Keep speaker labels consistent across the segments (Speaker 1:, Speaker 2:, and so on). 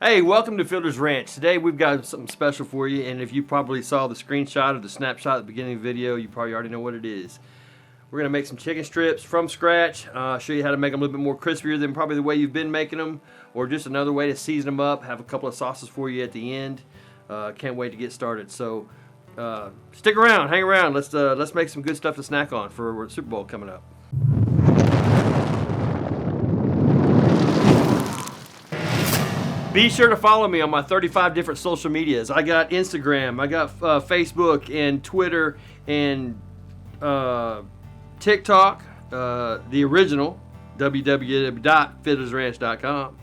Speaker 1: Hey, welcome to Fiddler's Ranch. Today we've got something special for you, and if you probably saw the screenshot or the snapshot at the beginning of the video, you probably already know what it is. We're going to make some chicken strips from scratch, show you how to make them a little bit more crispier than probably the way you've been making them, or just another way to season them up, have a couple of sauces for you at the end. Can't wait to get started. So stick around, hang around, let's make some good stuff to snack on for the Super Bowl coming up. Be sure to follow me on my 35 different social medias. I got Instagram, I got Facebook and Twitter and TikTok, the original, www.FidlersRanch.com.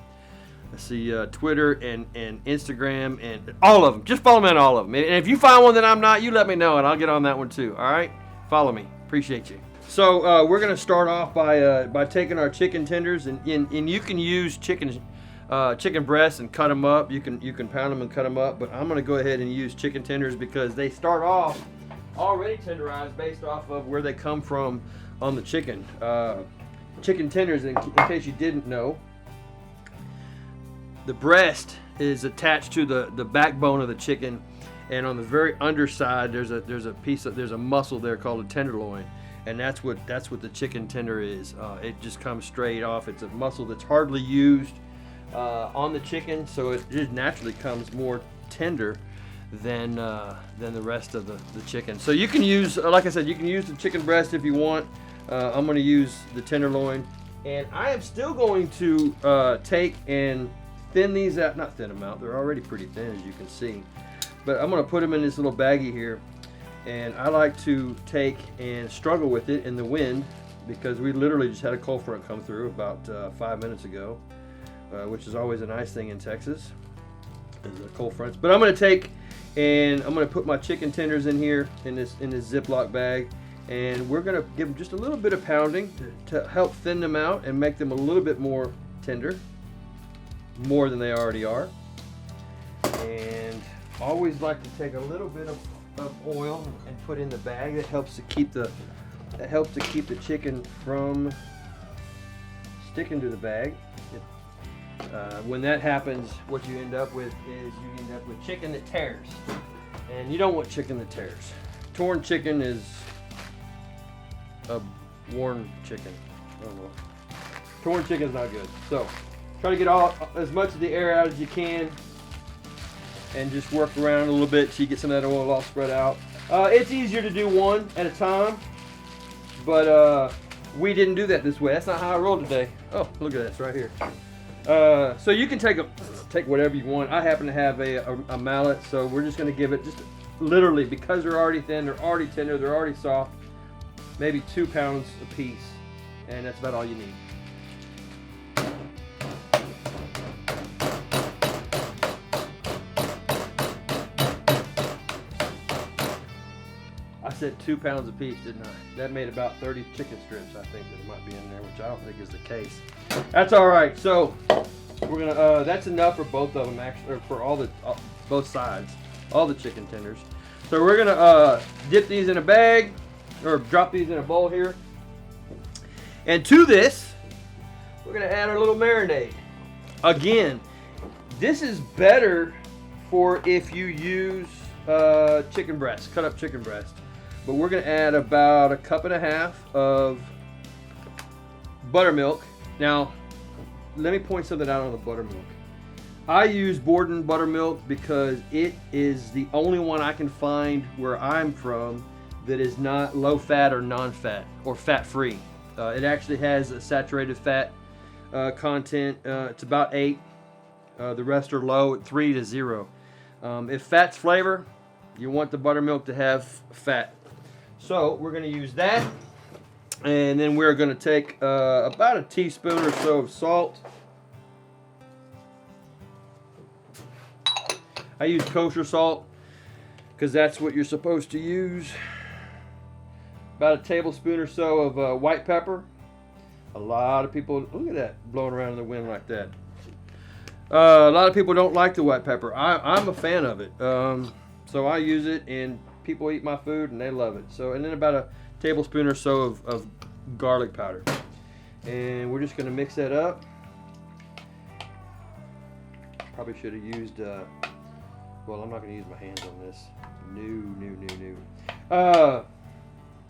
Speaker 1: Let's see, Twitter and Instagram and all of them. Just follow me on all of them. And if you find one that I'm not, you let me know and I'll get on that one too. All right? Follow me. Appreciate you. So we're going to start off by taking our chicken tenders and you can use chicken breasts and cut them up. You can pound them and cut them up, but I'm going to go ahead and use chicken tenders because they start off already tenderized based off of where they come from on the chicken. Chicken tenders, in case you didn't know, the breast is attached to the backbone of the chicken, and on the very underside there's a muscle there called a tenderloin, and that's what the chicken tender is. It just comes straight off. It's a muscle that's hardly used on the chicken, so it just naturally comes more tender than the rest of the chicken. So you can use, like I said, you can use the chicken breast if you want. I'm going to use the tenderloin, and I am still going to take and thin these out. Not thin them out, they're already pretty thin as you can see, but I'm going to put them in this little baggie here, and I like to take and struggle with it in the wind because we literally just had a cold front come through about 5 minutes ago. Which is always a nice thing in Texas, is the cold fronts. But I'm going to take and I'm going to put my chicken tenders in here in this Ziploc bag, and we're going to give them just a little bit of pounding to help thin them out and make them a little bit more tender, more than they already are. And always like to take a little bit of oil and put in the bag. That helps to keep the chicken from sticking to the bag. When that happens, what you end up with is chicken that tears, and you don't want chicken that tears. Torn chicken is a worn chicken. I don't know. Torn chicken is not good. So try to get as much of the air out as you can, and just work around a little bit so you get some of that oil all spread out. It's easier to do one at a time, but we didn't do that this way. That's not how I roll today. Oh, look at this right here. So you can take whatever you want. I happen to have a mallet, so we're just going to give it just literally, because they're already thin, they're already tender, they're already soft, maybe 2 pounds a piece, and that's about all you need. I said 2 pounds a piece, didn't I? That made about 30 chicken strips, I think, that might be in there, which I don't think is the case. That's all right. So we're gonna. That's enough for both of them, actually, or for both sides, all the chicken tenders. So we're gonna dip these in a bag, or drop these in a bowl here. And to this, we're gonna add our little marinade. Again, this is better for if you use chicken breast, cut up chicken breast. But we're gonna add about 1.5 cups of buttermilk. Now, let me point something out on the buttermilk. I use Borden buttermilk because it is the only one I can find where I'm from that is not low fat or non-fat or fat-free. It actually has a saturated fat content. It's about 8. The rest are low at 3 to 0. If fat's flavor, you want the buttermilk to have fat. So we're going to use that. And then we're going to take about a teaspoon or so of salt. I use Kosher Salt because that's what you're supposed to use. About a tablespoon or so of white pepper. A lot of people, look at that, blowing around in the wind like that. A lot of people don't like the white pepper. I'm a fan of it. So I use it, and people eat my food and they love it. So, and then about a tablespoon or so of garlic powder, and we're just going to mix that up. Probably should have used, well, I'm not going to use my hands on this. No.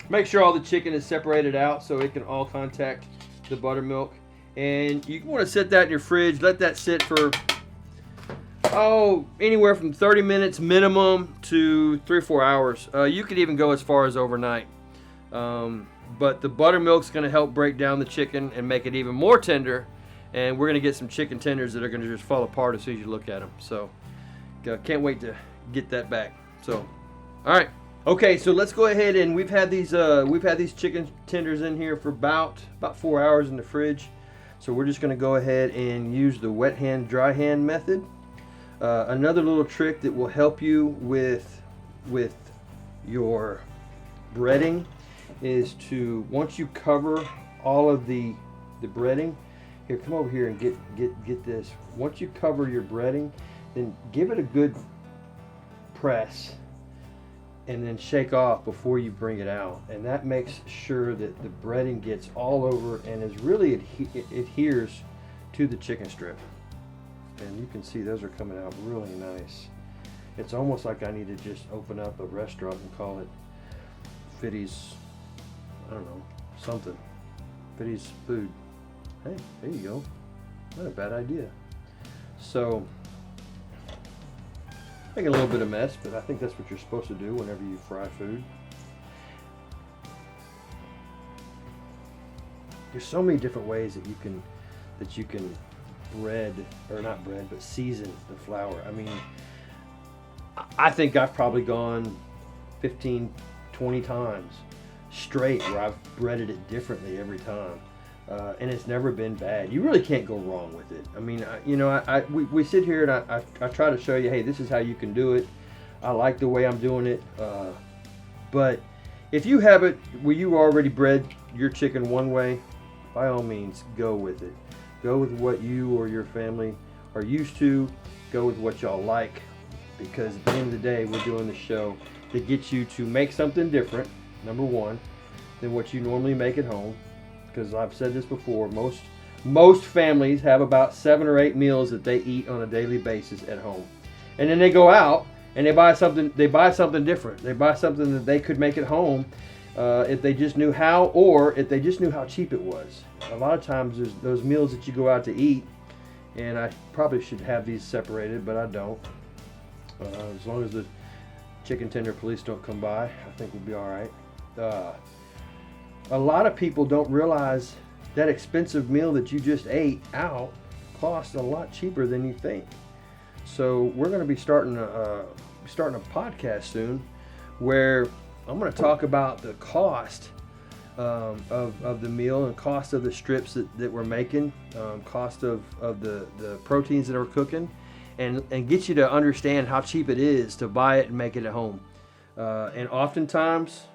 Speaker 1: Make sure all the chicken is separated out so it can all contact the buttermilk. And you want to set that in your fridge. Let that sit for, anywhere from 30 minutes minimum to 3 or 4 hours. You could even go as far as overnight. But the buttermilk's going to help break down the chicken and make it even more tender. And we're going to get some chicken tenders that are going to just fall apart as soon as you look at them. So can't wait to get that back. So, all right. Okay, so let's go ahead, and we've had these chicken tenders in here for about 4 hours in the fridge. So we're just going to go ahead and use the wet hand, dry hand method. Another little trick that will help you with your breading is to, once you cover all of the breading, here, come over here and get this. Once you cover your breading, then give it a good press and then shake off before you bring it out. And that makes sure that the breading gets all over and is really adheres to the chicken strip. And you can see those are coming out really nice. It's almost like I need to just open up a restaurant and call it Fiddy's, I don't know, something. Fiddy's food. Hey, there you go. Not a bad idea. So, making a little bit of mess, but I think that's what you're supposed to do whenever you fry food. There's so many different ways that you can season the flour. I mean, I think I've probably gone 15, 20 times straight where I've breaded it differently every time. And it's never been bad. You really can't go wrong with it. I mean, we sit here and I try to show you, hey, this is how you can do it. I like the way I'm doing it. But if you have it where you already bread your chicken one way, by all means, go with it. Go with what you or your family are used to. Go with what y'all like. Because at the end of the day, we're doing the show to get you to make something different, number one, than what you normally make at home. Because I've said this before, most families have about 7 or 8 meals that they eat on a daily basis at home, and then they go out and they buy something different. They buy something that they could make at home if they just knew how, or if they just knew how cheap it was. A lot of times there's those meals that you go out to eat, and I probably should have these separated, but I don't. As long as the chicken tender police don't come by, I think we'll be all right. A lot of people don't realize that expensive meal that you just ate out costs a lot cheaper than you think. So we're going to be starting a podcast soon where I'm going to talk about the cost of the meal and cost of the strips that we're making, cost of the proteins that we're cooking, and get you to understand how cheap it is to buy it and make it at home. And oftentimes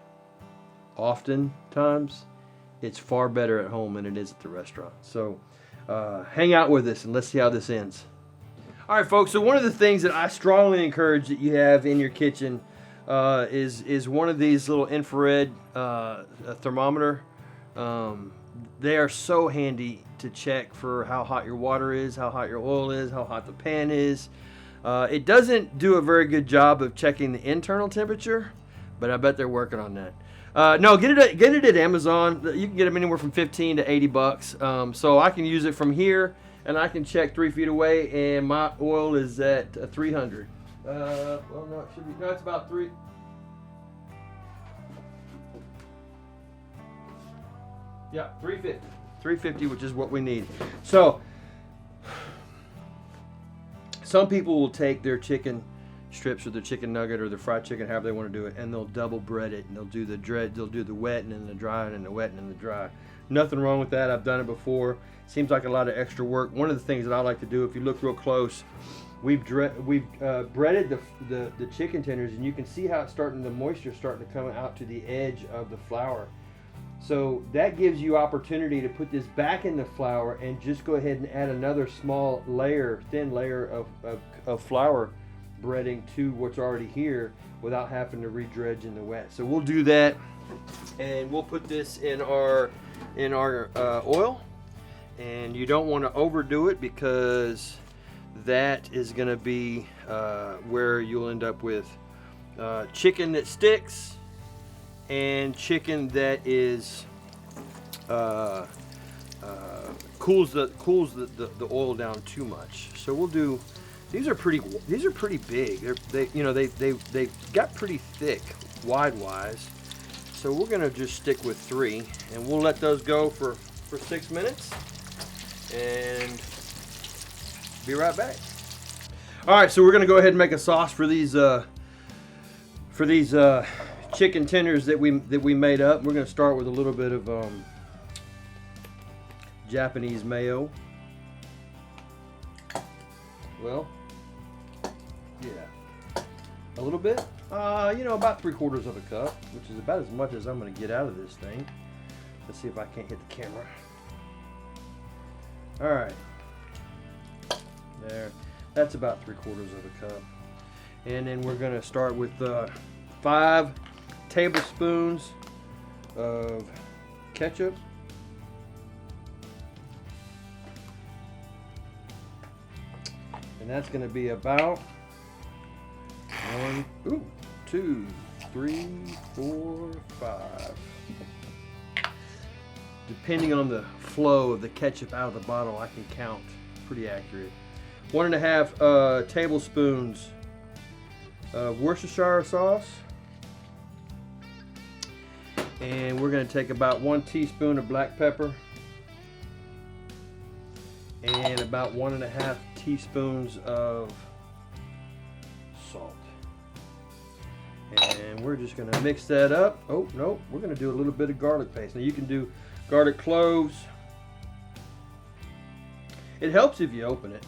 Speaker 1: it's far better at home than it is at the restaurant. So hang out with us and let's see how this ends. All right, folks, so one of the things that I strongly encourage that you have in your kitchen is one of these little infrared thermometer. They are so handy to check for how hot your water is, how hot your oil is, how hot the pan is. It doesn't do a very good job of checking the internal temperature, but I bet they're working on that. No, get it at Amazon. You can get them anywhere from 15 to 80 bucks. So I can use it from here, and I can check 3 feet away, and my oil is at 300. Well, no, it should be. No, it's about 3. Yeah, 350. 350, which is what we need. So some people will take their chicken strips or the chicken nugget or the fried chicken, however they want to do it, and they'll double bread it, and they'll do the dredge, they'll do the wet and then the dry and then the wet and then the dry. Nothing wrong with that. I've done it before. Seems like a lot of extra work. One of the things that I like to do, if you look real close, we've breaded the chicken tenders, and you can see how the moisture starting to come out to the edge of the flour. So that gives you opportunity to put this back in the flour and just go ahead and add another small layer, thin layer of flour breading to what's already here without having to re-dredge in the wet. So we'll do that, and we'll put this in our oil. And you don't want to overdo it because that is going to be where you'll end up with chicken that sticks and chicken that is cools the oil down too much. So we'll do. These are pretty big. They got pretty thick wide-wise. So we're gonna just stick with 3, and we'll let those go for 6 minutes, and be right back. All right, so we're gonna go ahead and make a sauce for these chicken tenders that we made up. We're gonna start with a little bit of Japanese mayo. Well, yeah, a little bit. About 3/4 of a cup, which is about as much as I'm gonna get out of this thing. Let's see if I can't hit the camera. All right, there. That's about 3/4 of a cup. And then we're gonna start with 5 tablespoons of ketchup. And that's gonna be about 1, 2, 3, 4, 5. Depending on the flow of the ketchup out of the bottle, I can count pretty accurate. 1.5 tablespoons of Worcestershire sauce. And we're going to take about 1 teaspoon of black pepper. And about 1.5 teaspoons of salt. And we're just going to mix that up. Oh, no, we're going to do a little bit of garlic paste. Now you can do garlic cloves. It helps if you open it.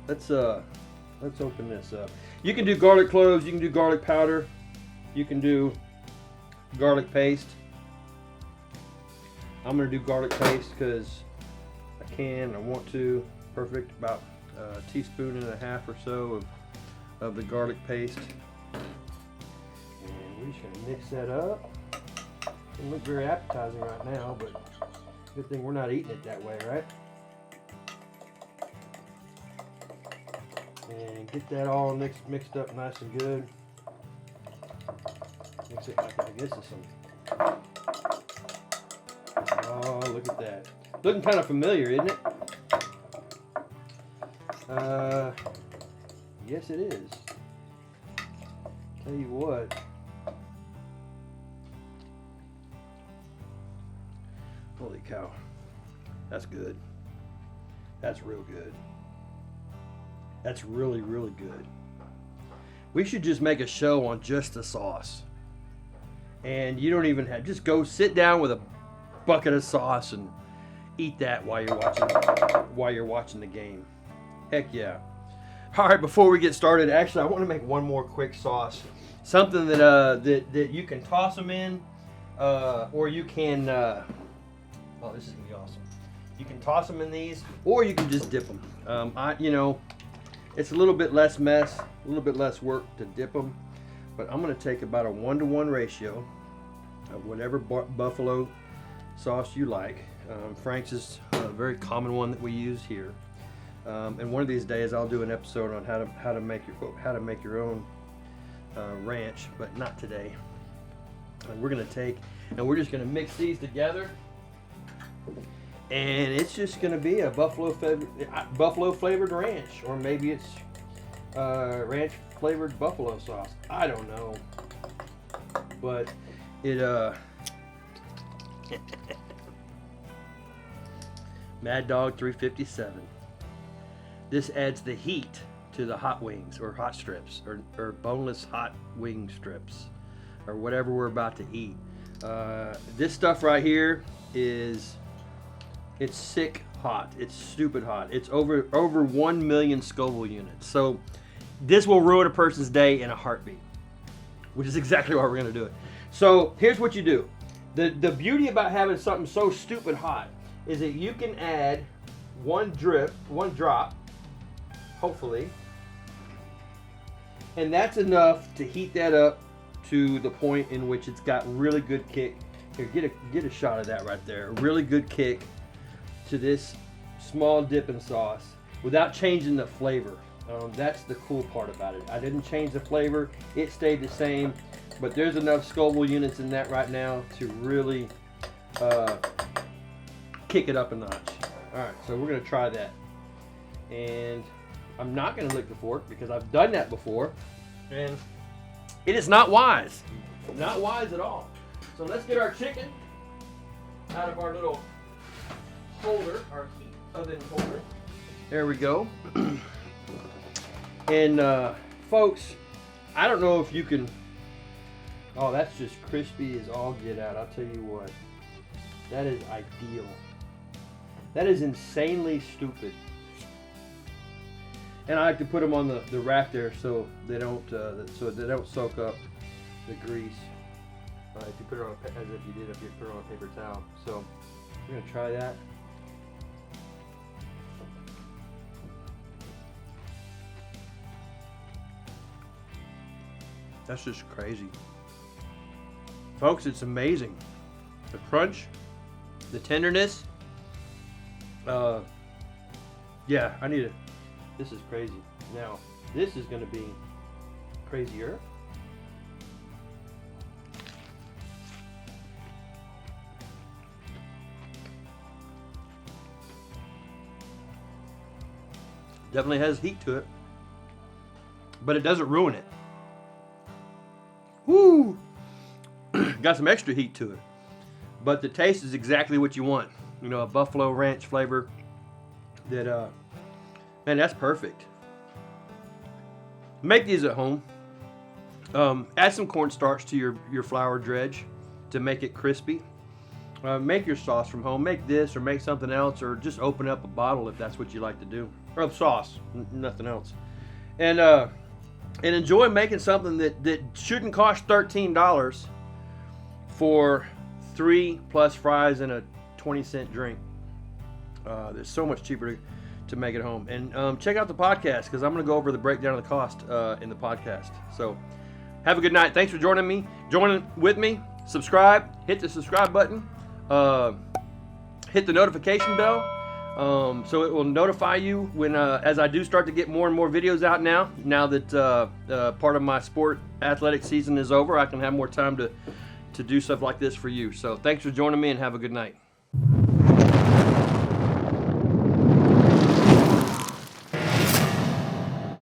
Speaker 1: Let's open this up. You can do garlic cloves, you can do garlic powder, you can do garlic paste. I'm going to do garlic paste because I want to. Perfect. About 1.5 teaspoons or so of the garlic paste. And we're just going to mix that up. Doesn't look very appetizing right now, but good thing we're not eating it that way, right? And get that all mixed up nice and good. Mix it like I guess it's some. Oh, look at that. Looking kind of familiar, isn't it? Yes it is. Tell you what. Holy cow. That's good. That's real good. That's really, really good. We should just make a show on just the sauce. And you don't even have, just go sit down with a bucket of sauce and eat that while you're watching the game. Heck yeah. All right, before we get started, actually I want to make one more quick sauce. Something that you can toss them in, or you can, oh, this is gonna be awesome. You can toss them in these, or you can just dip them. It's a little bit less mess, a little bit less work to dip them, but I'm going to take about a 1-to-1 ratio of whatever buffalo sauce you like. Frank's is a very common one that we use here. And one of these days I'll do an episode on how to make your own ranch, but not today. We're going to take and we're just going to mix these together. And it's just going to be a buffalo flavored ranch, or maybe it's ranch flavored buffalo sauce. I don't know, but it Mad Dog 357. This adds the heat to the hot wings or hot strips or boneless hot wing strips or whatever we're about to eat. This stuff right here it's sick hot. It's stupid hot. It's over 1 million Scoville units. So this will ruin a person's day in a heartbeat, which is exactly why we're going to do it. So here's what you do. The beauty about having something so stupid hot is that you can add one drop, hopefully, and that's enough to heat that up to the point in which it's got really good kick. Here, get a shot of that right there. A really good kick to this small dipping sauce. without changing the flavor. That's the cool part about it. I didn't change the flavor. It stayed the same, but there's enough Scoville units in that right now to really kick it up a notch. All right, so we're gonna try that. And I'm not gonna lick the fork because I've done that before. And it is not wise. Not wise at all. So let's get our chicken out of our little holder, our heat oven holder. There we go. And folks, I don't know if you can, oh, that's just crispy as all get out. I'll tell you what, that is ideal. That is insanely stupid. And I like to put them on the rack there so they don't soak up the grease. If you put it on as if you did if you put it on a paper towel. So we're gonna try that. That's just crazy. Folks, it's amazing. The crunch, the tenderness. Yeah, I need it. This is crazy. Now, this is going to be crazier. Definitely has heat to it, but it doesn't ruin it. Woo! Got some extra heat to it, but the taste is exactly what you want. You know, a buffalo ranch flavor. That man, that's perfect. Make these at home. Add some cornstarch to your flour dredge to make it crispy. Make your sauce from home. Make this or make something else, or just open up a bottle if that's what you like to do. Or sauce, nothing else. And enjoy making something that shouldn't cost $13 for 3 plus fries and a 20-cent drink. There's so much cheaper to make it home. And check out the podcast because I'm going to go over the breakdown of the cost in the podcast. So have a good night. Thanks for joining with me. Subscribe. Hit the subscribe button. Hit the notification bell. So it will notify you when as I do start to get more and more videos out now that part of my sport athletic season is over. I can have more time to do stuff like this for you. So thanks for joining me and have a good night.